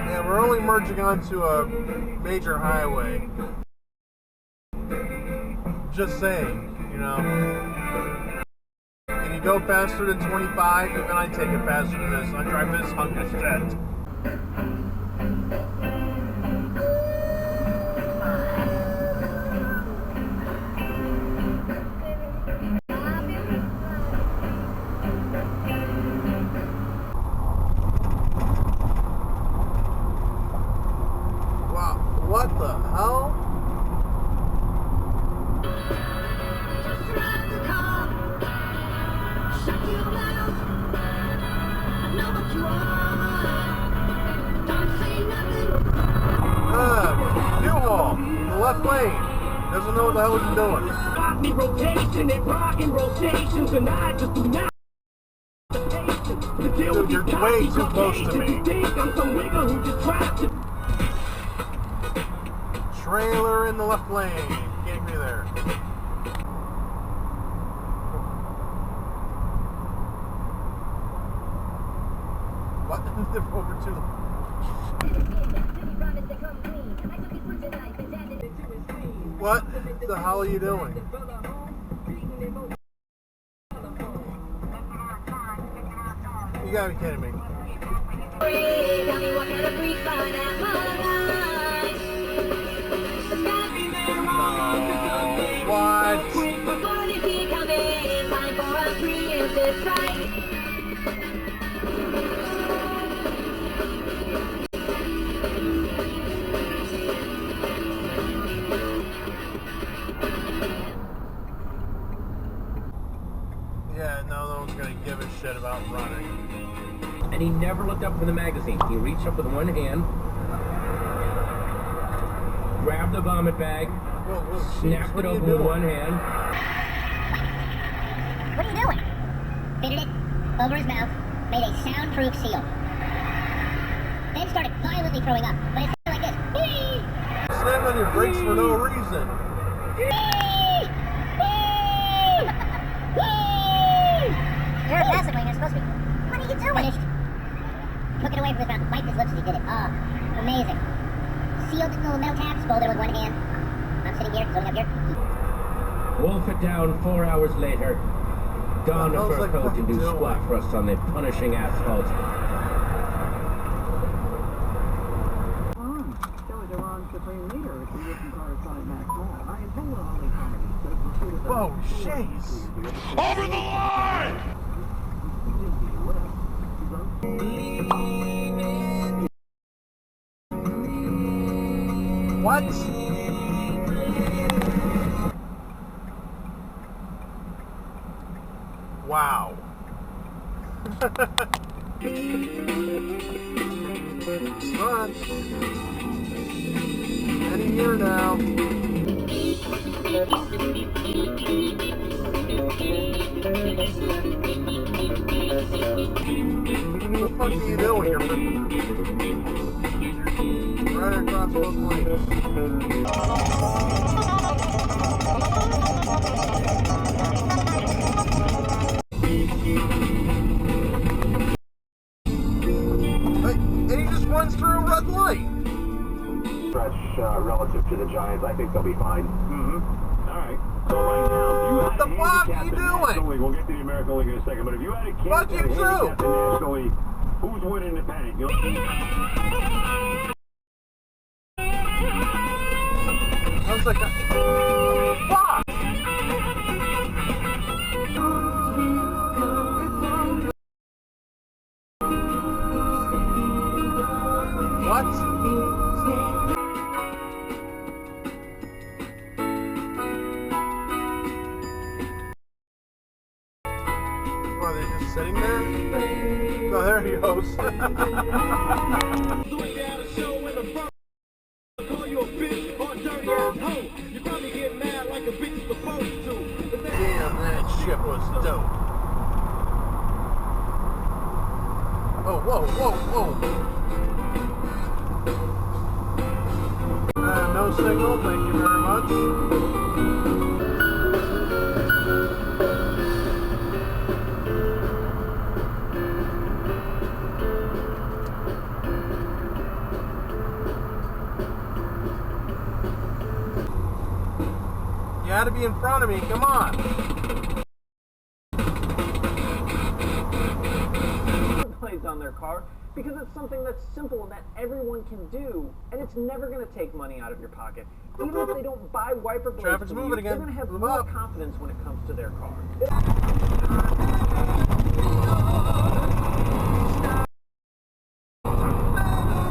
Yeah, we're only merging onto a major highway. Just saying, you know. Can you go faster than 25? Even I take it faster than this. I drive this hunk of shit. Wow, what the hell? Left lane. Doesn't know what the hell he's doing. Dude, you're way too close to me. Trailer in the left lane. Get me there. What? Over to the... What the hell are you doing? You gotta be kidding me. What? Yeah, no one's gonna give a shit about running. And he never looked up from the magazine. He reached up with one hand, grabbed the vomit bag, snapped it open with one hand. What are you doing? Fitted it over his mouth, made a soundproof seal. Then started violently throwing up, but it's like this. Slam on your brakes for no reason. You're a passive lane, you're supposed to be. What are you doing? Finished. Took it away from his mouth, wiped his lips as he did it. Oh, amazing. Sealed the little metal tabs, folded it with one hand. I'm sitting here, holding up here. Wolfed down 4 hours later. Gone for a coat and do squat thrusts on the punishing asphalt. Whoa, jeez. Over the line! What? Wow. Run. Any year now. What the fuck are you doing here? Right across both lanes. And he just runs through a red light. Stretch relative to the Giants, I think they'll be fine. Alright. So right now, What the fuck are you doing? We'll get to the American League in a second, but if you had a Fuck you too! National League, who's winning the pennant? I was like, fuck! What? Are they just sitting there? Oh, there he goes. Damn, that shit was dope. Oh, whoa, whoa, whoa. No signal, thank you very much. gotta be in front of me. Come on. Plates on their car because it's something that's simple that everyone can do, and it's never going to take money out of your pocket. Even if they don't buy wiper blades, Traffic's moving again. they're going to have Move more up. confidence when it comes to their car.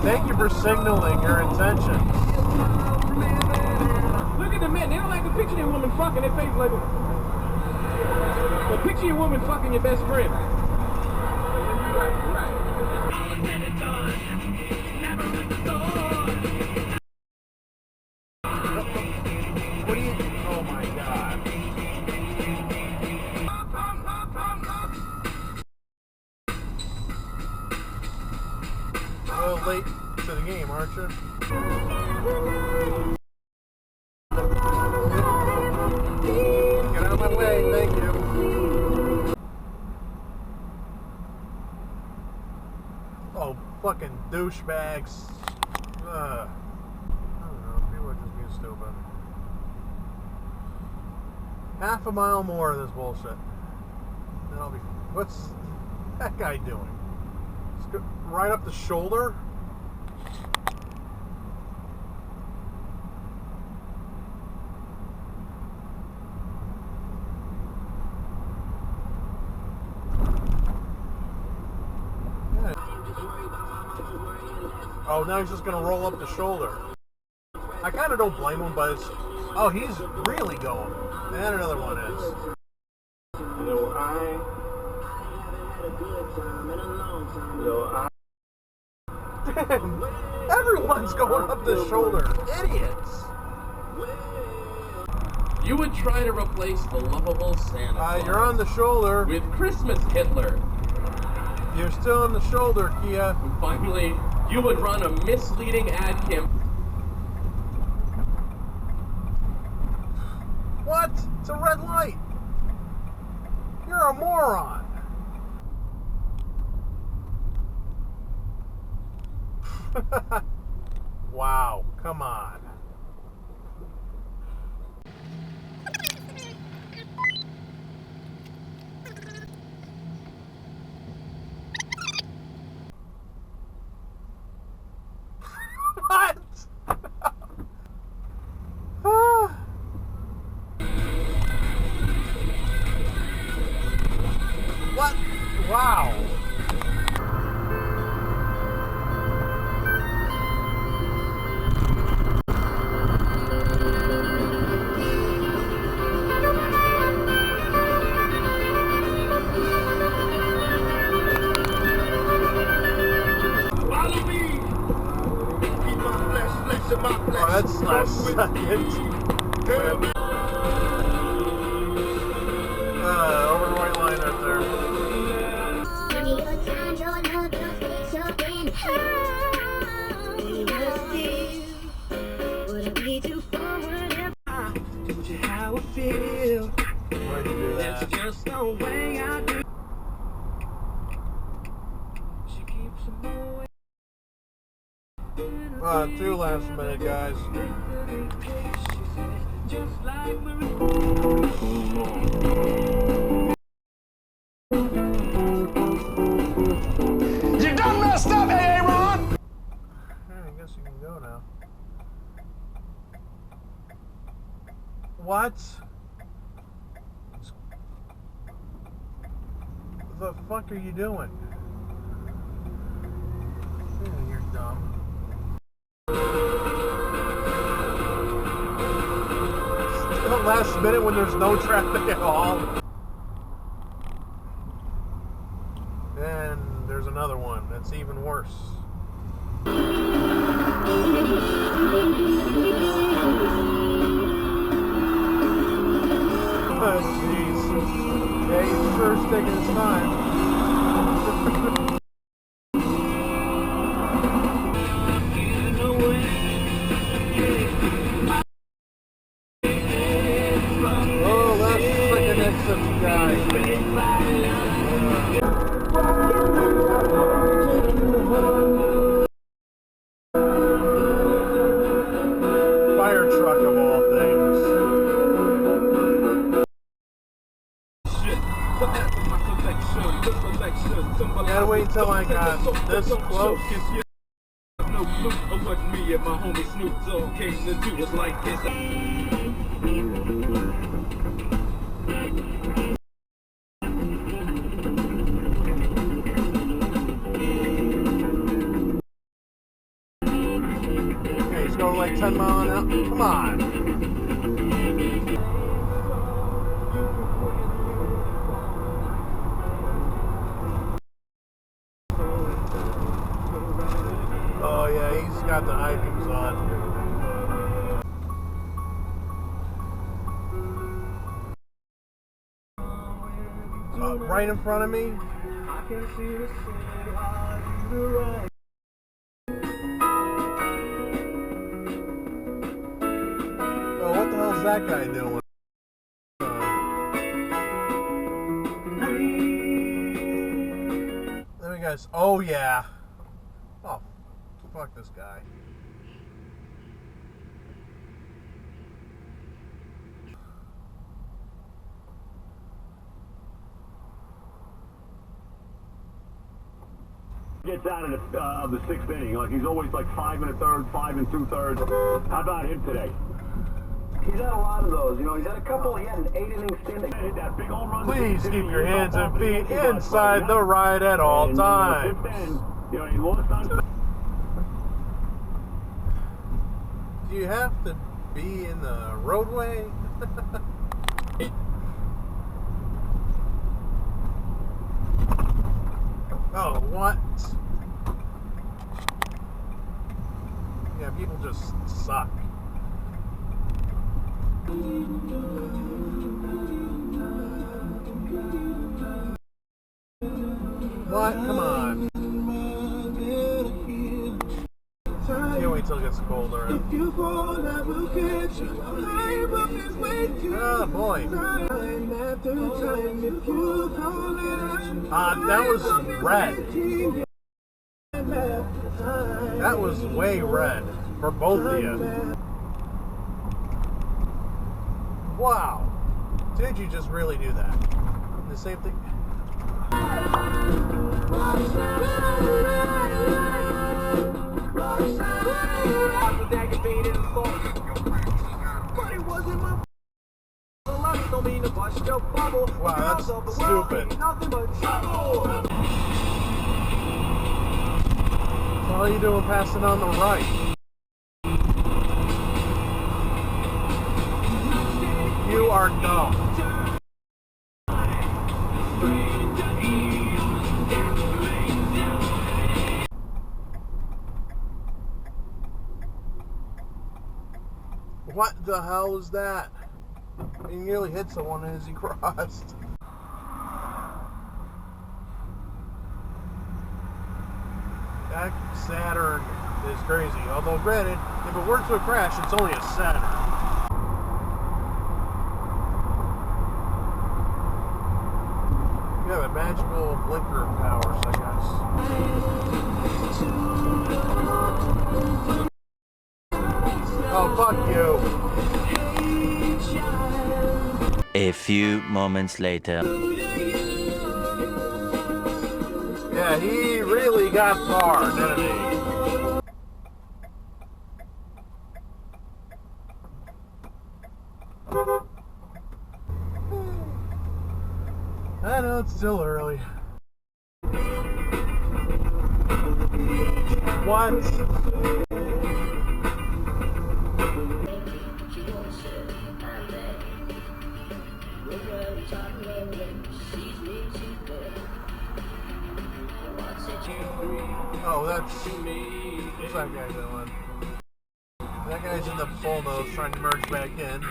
Thank you for signaling your intentions. Look at the men. They don't like to picture their woman fucking. Their face like, well, picture your woman fucking your best friend. What do you... Oh my god. A little late to the game, aren't you? Get out of my way, thank you. Oh, fucking douchebags. I don't know, people are just being stupid. Half a mile more of this bullshit. Then I'll be... What's that guy doing? Right up the shoulder? Oh, now he's just gonna roll up the shoulder. I kind of don't blame him, but it's... Oh, he's really going. And another one is. Everyone's going up the shoulder. Idiots. You would try to replace the lovable Santa Claus You're on the shoulder. with Christmas Hitler. You're still on the shoulder, Kia. And finally, you would run a misleading ad campaign. What? It's a red light. You're a moron. Wow, come on. What? What? Wow. Oh, that's last second. Over the white line right there. Why'd you do that? Two last minute, guys. You done messed up, Aaron! I guess you can go now. What? The fuck are you doing? You're dumb. Still last minute when there's no traffic at all. And there's another one that's even worse. Oh, jeez. Yeah, he's sure taking his time. Oh, that's freaking exit guy. Fire truck of all things. this close. No clue of what me and my homie Snoop Dogg came into was like this. Okay, he's going like 10 miles an hour. Come on. Oh yeah, he's got the high beams on. Right in front of me. I can see the city, are you right? Oh, what the hell's that guy doing? Let me guess. Oh yeah. Oh, fuck this guy. Gets out of the sixth inning. Like he's always like 5 1/3, 5 2/3. How about him today? He's had a lot of those. You know, he's had a couple. He had an 8-inning stint. Hit that big home run. Please keep your hands and feet inside the ride at all times. You know, he lost on. Do you have to be in the roadway? Oh, what? Yeah, people just suck. What? Come on. Can't wait till it gets colder. Oh boy. That was red. That was way red for both of you. Wow. Did you just really do that? The same thing. Wow, that's stupid. What are you doing passing on the right? You are dumb. What the hell is that? He nearly hit someone as he crossed. That Saturn is crazy. Although granted, if it works with a crash, it's only a Saturn. You have a magical blinker powers, I guess. Oh, fuck you. A few moments later. Yeah, he really got far, didn't he? I know it's still early. What? Oh, what's that guy doing? That guy's in the bullnose trying to merge back in.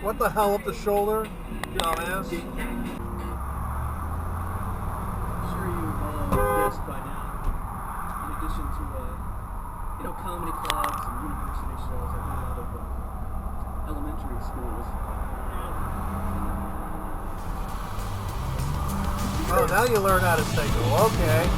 What the hell up the shoulder? Dumbass. I'm sure you've guessed by now, in addition to, comedy clubs and university shows, I've been out of elementary schools. Oh, now you learn how to signal. Okay.